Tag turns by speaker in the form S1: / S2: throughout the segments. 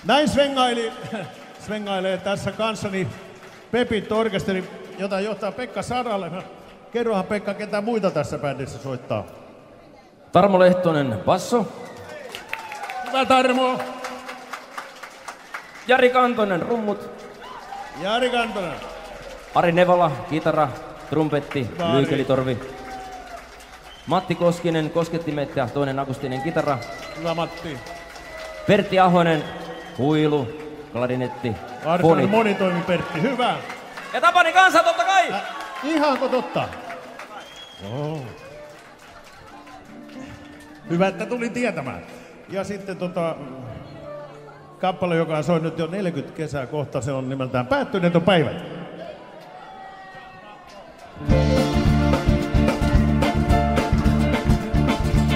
S1: Näin svengailee tässä kanssani Pepit Orkesteri, jota johtaa Pekka Sarale. Kerrohan Pekka, ketä muita tässä bändissä soittaa.
S2: Tarmo Lehtonen, basso.
S1: Hyvä Tarmo.
S2: Jari Kantonen, rummut.
S1: Jari Kantonen.
S2: Ari Nevala, kitara, trumpetti, luikelitorvi. Matti Koskinen, koskettimet ja toinen akustinen kitara.
S1: Hyvä Matti.
S2: Pertti Ahonen, huilu, klarinetti, fonit.
S1: Monitoimi Pertti, hyvä.
S2: Ja Tapani Kansa totta kai!
S1: Ihanko totta? Joo. Hyvä, että tuli tietämään. Ja sitten kappale, joka soi nyt jo 40 kesää kohta, se on nimeltään Päättyneet on päivät.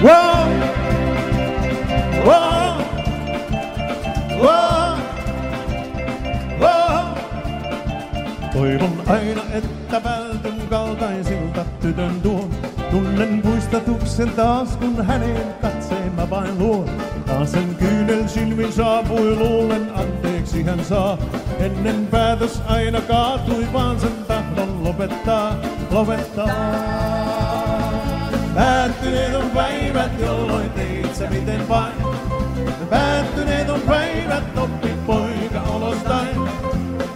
S1: Wow! Wow! Wow! Wow! Toivon aina, että vältyn kaltaisilta tytön tuon. Tunnen puistatuksen taas, kun hänen katseen mä vain luon. Taas sen kyynel silmin saapui, luulen anteeksi hän saa. Ennen päätös aina kaatui, vaan sen tahdon lopettaa. Päättyneet on päivät, jolloin teit sä miten vain. Päättyneet on päivät, oppi poika olostain.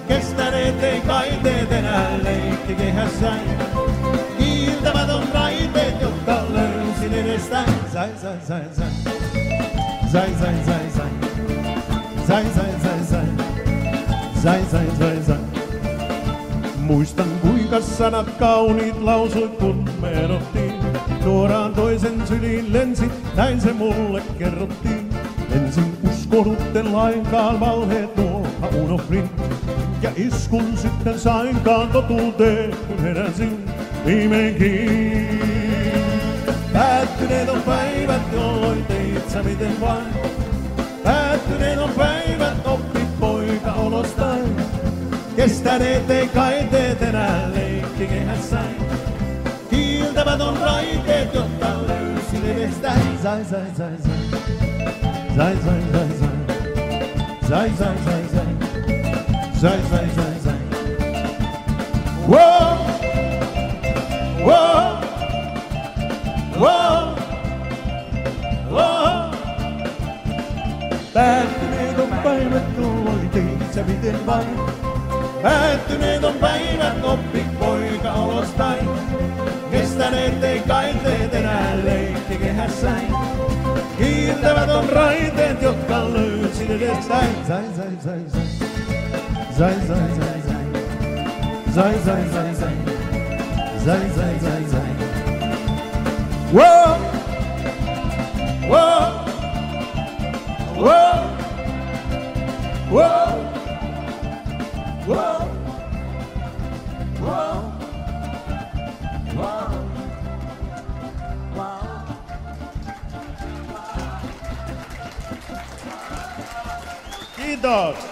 S1: Kestäneet ei kaiteet enää leikki kehässäin. Kiiltämätön raiteet, jotka löysin edestään. Sai. Muistan kuinka sanat kauniit lausuit, kun me erottiin. Suoraan toisen syliin lensit, näin se mulle kerrottiin. Ensin uskonutten lainkaan valheet nuoha unohdin. Ja iskun sitten sainkaan totuuteen, kun heräsin viimeinkin. Päättyneet on päivät, jolloin teit sä miten vain. Päättyneet on päivät, oppi poika olostain. Kestäneet ei kaiteet enää leikki kehässäin. Kiiltämätön raiteet, jotta löysin edestään. Sai. Wow! Wow! Wow! Wow! Päättyneet on päivät, jolloin teit sä miten vain. Päättyneet on päivät, oppi poika olostain. Kestäneet ei kaiteet enää leikki kehässäin. Kiiltämätön raiteet, jotka löysin edestään. Sai. Wow! Wow! Wow! Wow! Wow! Wow! Wow! Kiitos!